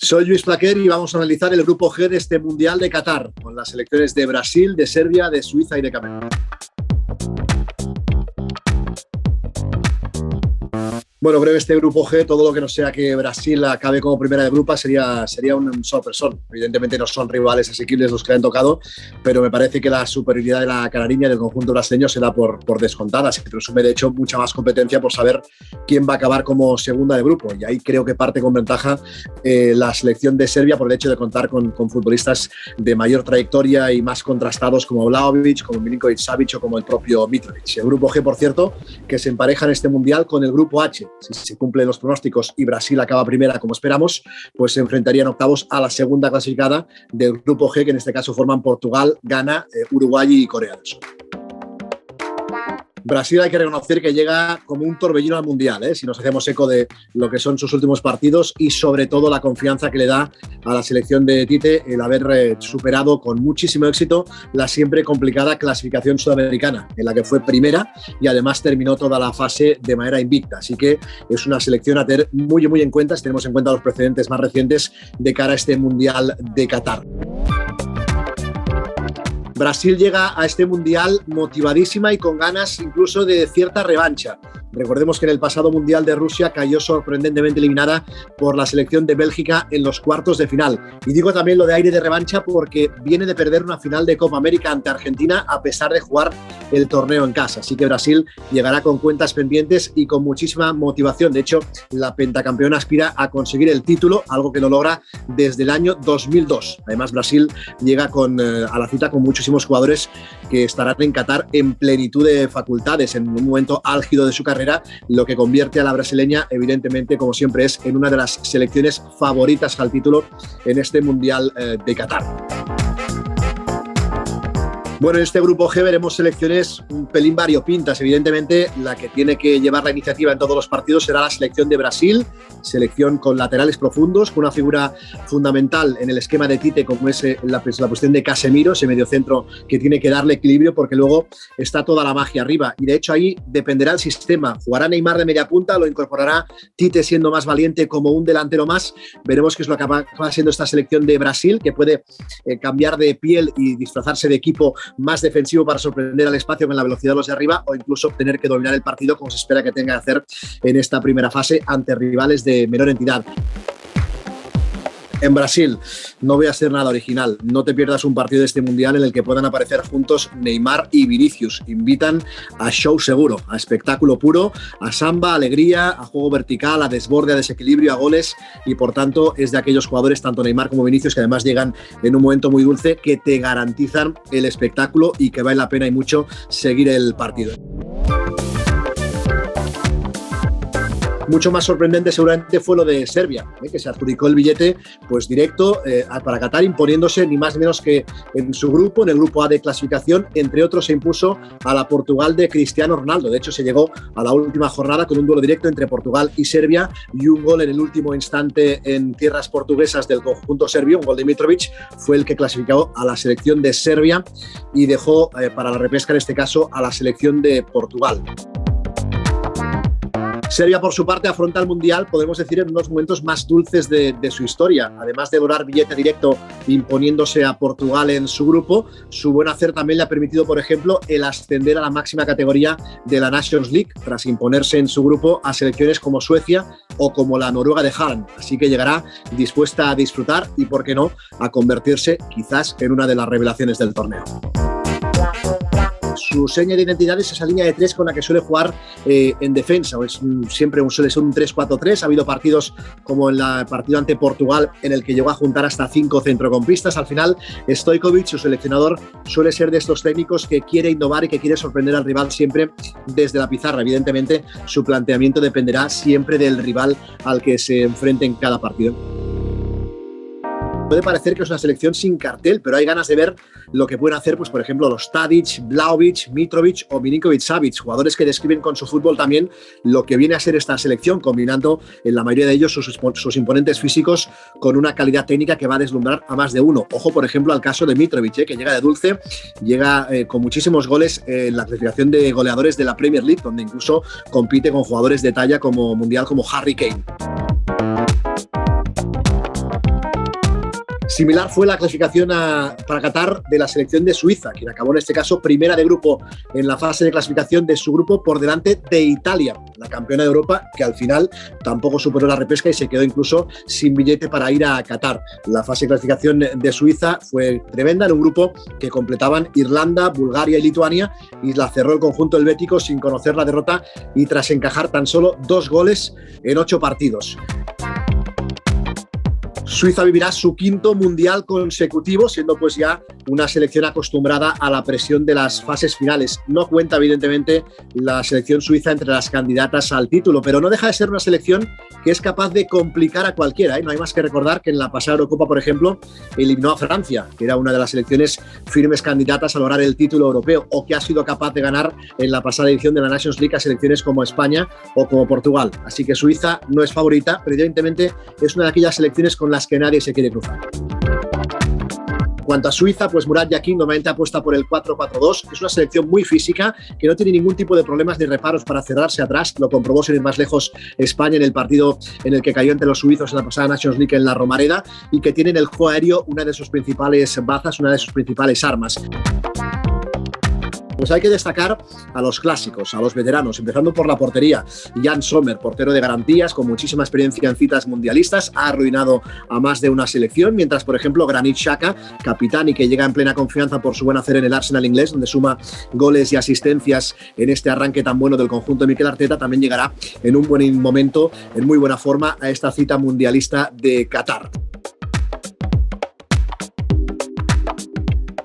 Soy Luis Plaquer y vamos a analizar el grupo G de este Mundial de Qatar, con las selecciones de Brasil, de Serbia, de Suiza y de Camerún. Bueno, creo que este grupo G, todo lo que no sea que Brasil acabe como primera de grupo sería un sorpresón. Evidentemente no son rivales asequibles los que le han tocado, pero me parece que la superioridad de la canariña del conjunto brasileño se da por descontada. Se presume, de hecho, mucha más competencia por saber quién va a acabar como segunda de grupo. Y ahí creo que parte con ventaja la selección de Serbia por el hecho de contar con futbolistas de mayor trayectoria y más contrastados como Vlahovic, como Milinkovic-Savic o como el propio Mitrovic. El grupo G, por cierto, que se empareja en este Mundial con el grupo H. Si se cumplen los pronósticos y Brasil acaba primera como esperamos, pues se enfrentarían octavos a la segunda clasificada del grupo G, que en este caso forman Portugal, Ghana, Uruguay y Corea del Sur. Brasil hay que reconocer que llega como un torbellino al Mundial, si nos hacemos eco de lo que son sus últimos partidos y sobre todo la confianza que le da a la selección de Tite el haber superado con muchísimo éxito la siempre complicada clasificación sudamericana, en la que fue primera y además terminó toda la fase de manera invicta. Así que es una selección a tener muy en cuenta si tenemos en cuenta los precedentes más recientes de cara a este Mundial de Qatar. Brasil llega a este Mundial motivadísima y con ganas incluso de cierta revancha. Recordemos que en el pasado Mundial de Rusia cayó sorprendentemente eliminada por la selección de Bélgica en los cuartos de final. Y digo también lo de aire de revancha porque viene de perder una final de Copa América ante Argentina a pesar de jugar el torneo en casa. Así que Brasil llegará con cuentas pendientes y con muchísima motivación. De hecho, la pentacampeona aspira a conseguir el título, algo que lo logra desde el año 2002. Además, Brasil llega a la cita con muchísimos jugadores que estarán en Qatar en plenitud de facultades, en un momento álgido de su carrera, lo que convierte a la brasileña, evidentemente, como siempre es, en una de las selecciones favoritas al título en este Mundial de Qatar. Bueno, en este grupo G veremos selecciones un pelín variopintas. Evidentemente, la que tiene que llevar la iniciativa en todos los partidos será la selección de Brasil, selección con laterales profundos, con una figura fundamental en el esquema de Tite, como es la cuestión de Casemiro, ese mediocentro que tiene que darle equilibrio, porque luego está toda la magia arriba. Y de hecho ahí dependerá el sistema. ¿Jugará Neymar de media punta? ¿Lo incorporará Tite siendo más valiente como un delantero más? Veremos qué es lo que acaba siendo esta selección de Brasil, que puede cambiar de piel y disfrazarse de equipo más defensivo para sorprender al espacio con la velocidad de los de arriba o incluso tener que dominar el partido como se espera que tenga que hacer en esta primera fase ante rivales de menor entidad. En Brasil, no voy a ser nada original. No te pierdas un partido de este Mundial en el que puedan aparecer juntos Neymar y Vinicius. Invitan a show seguro, a espectáculo puro, a samba, a alegría, a juego vertical, a desborde, a desequilibrio, a goles y por tanto es de aquellos jugadores, tanto Neymar como Vinicius, que además llegan en un momento muy dulce, que te garantizan el espectáculo y que vale la pena y mucho seguir el partido. Mucho más sorprendente seguramente fue lo de Serbia, que se adjudicó el billete pues directo para Qatar, imponiéndose ni más ni menos que en su grupo, en el grupo A de clasificación. Entre otros se impuso a la Portugal de Cristiano Ronaldo. De hecho se llegó a la última jornada con un duelo directo entre Portugal y Serbia y un gol en el último instante en tierras portuguesas del conjunto serbio, un gol de Mitrovic, fue el que clasificó a la selección de Serbia y dejó para la repesca en este caso a la selección de Portugal. Serbia, por su parte, afronta el Mundial, podemos decir, en unos momentos más dulces de su historia. Además de lograr billete directo imponiéndose a Portugal en su grupo, su buen hacer también le ha permitido, por ejemplo, el ascender a la máxima categoría de la Nations League, tras imponerse en su grupo a selecciones como Suecia o como la Noruega de Haaland. Así que llegará dispuesta a disfrutar y, por qué no, a convertirse quizás en una de las revelaciones del torneo. Su seña de identidad es esa línea de tres con la que suele jugar en defensa. Suele ser un 3-4-3. Ha habido partidos como en el partido ante Portugal en el que llegó a juntar hasta 5 centrocampistas. Al final, Stojkovic, su seleccionador, suele ser de estos técnicos que quiere innovar y que quiere sorprender al rival siempre desde la pizarra. Evidentemente, su planteamiento dependerá siempre del rival al que se enfrente en cada partido. Puede parecer que es una selección sin cartel, pero hay ganas de ver lo que pueden hacer, pues por ejemplo, los Tadic, Vlahovic, Mitrovic o Milinkovic-Savic, jugadores que describen con su fútbol también lo que viene a ser esta selección, combinando en la mayoría de ellos sus imponentes físicos con una calidad técnica que va a deslumbrar a más de uno. Ojo, por ejemplo, al caso de Mitrovic, que llega de dulce, llega con muchísimos goles en la clasificación de goleadores de la Premier League, donde incluso compite con jugadores de talla mundial como Harry Kane. Similar fue la clasificación para Qatar de la selección de Suiza, quien acabó en este caso primera de grupo en la fase de clasificación de su grupo por delante de Italia, la campeona de Europa, que al final tampoco superó la repesca y se quedó incluso sin billete para ir a Qatar. La fase de clasificación de Suiza fue tremenda en un grupo que completaban Irlanda, Bulgaria y Lituania, y la cerró el conjunto helvético sin conocer la derrota y tras encajar tan solo 2 goles en 8 partidos. Suiza vivirá su 5º mundial consecutivo, siendo pues ya una selección acostumbrada a la presión de las fases finales. No cuenta, evidentemente, la selección suiza entre las candidatas al título, pero no deja de ser una selección que es capaz de complicar a cualquiera, ¿eh? No hay más que recordar que en la pasada Eurocopa, por ejemplo, eliminó a Francia, que era una de las selecciones firmes candidatas a lograr el título europeo, o que ha sido capaz de ganar en la pasada edición de la Nations League a selecciones como España o como Portugal. Así que Suiza no es favorita, pero evidentemente es una de aquellas selecciones con las que nadie se quiere cruzar. En cuanto a Suiza, pues Murat Yakin normalmente apuesta por el 4-4-2. Es una selección muy física, que no tiene ningún tipo de problemas ni reparos para cerrarse atrás. Lo comprobó sin ir más lejos España en el partido en el que cayó ante los suizos en la pasada Nations League en la Romareda, y que tiene en el juego aéreo una de sus principales bazas, una de sus principales armas. Pues hay que destacar a los clásicos, a los veteranos, empezando por la portería. Jan Sommer, portero de garantías, con muchísima experiencia en citas mundialistas, ha arruinado a más de una selección, mientras, por ejemplo, Granit Xhaka, capitán y que llega en plena confianza por su buen hacer en el Arsenal inglés, donde suma goles y asistencias en este arranque tan bueno del conjunto de Mikel Arteta, también llegará en un buen momento, en muy buena forma, a esta cita mundialista de Qatar.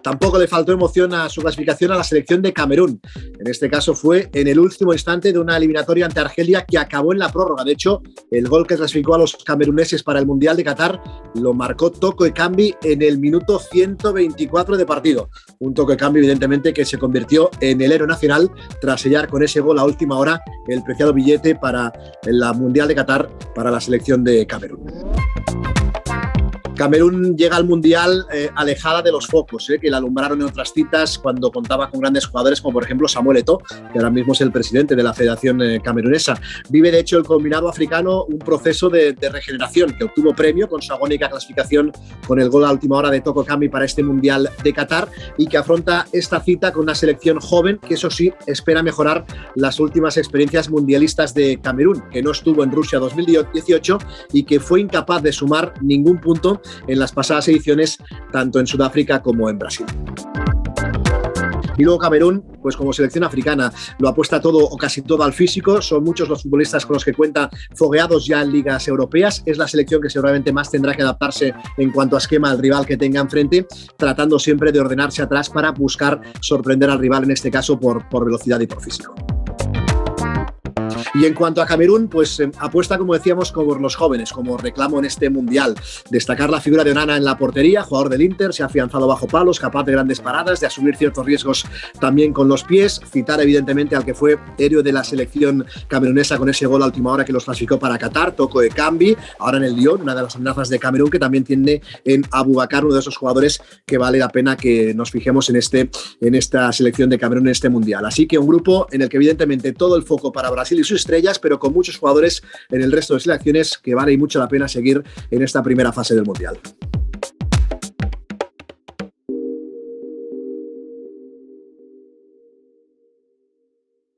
Tampoco le faltó emoción a su clasificación a la selección de Camerún. En este caso fue en el último instante de una eliminatoria ante Argelia que acabó en la prórroga. De hecho, el gol que clasificó a los cameruneses para el Mundial de Qatar lo marcó Toko Ekambi en el minuto 124 de partido. Un Toko Ekambi, evidentemente, que se convirtió en el héroe nacional tras sellar con ese gol a última hora el preciado billete para el Mundial de Qatar para la selección de Camerún. Camerún llega al Mundial alejada de los focos que la alumbraron en otras citas cuando contaba con grandes jugadores como por ejemplo Samuel Eto'o, que ahora mismo es el presidente de la Federación Camerunesa. Vive de hecho el combinado africano un proceso de regeneración que obtuvo premio con su agónica clasificación con el gol a última hora de Toko Ekambi para este Mundial de Qatar, y que afronta esta cita con una selección joven que eso sí espera mejorar las últimas experiencias mundialistas de Camerún, que no estuvo en Rusia 2018 y que fue incapaz de sumar ningún punto en las pasadas ediciones, tanto en Sudáfrica como en Brasil. Y luego Camerún, pues como selección africana, lo apuesta todo o casi todo al físico. Son muchos los futbolistas con los que cuenta fogueados ya en ligas europeas. Es la selección que seguramente más tendrá que adaptarse en cuanto a esquema al rival que tenga enfrente, tratando siempre de ordenarse atrás para buscar sorprender al rival, en este caso por velocidad y por físico. Y en cuanto a Camerún, pues apuesta, como decíamos, por los jóvenes, como reclamo en este Mundial. Destacar la figura de Onana en la portería, jugador del Inter, se ha afianzado bajo palos, capaz de grandes paradas, de asumir ciertos riesgos también con los pies. Citar evidentemente al que fue héroe de la selección camerunesa con ese gol a última hora que los clasificó para Qatar, Toko Ekambi, ahora en el Lyon, una de las amenazas de Camerún, que también tiene en Aboubakar, uno de esos jugadores que vale la pena que nos fijemos en esta selección de Camerún en este Mundial. Así que un grupo en el que evidentemente todo el foco para Brasil y sus estrellas, pero con muchos jugadores en el resto de selecciones que vale mucho la pena seguir en esta primera fase del Mundial.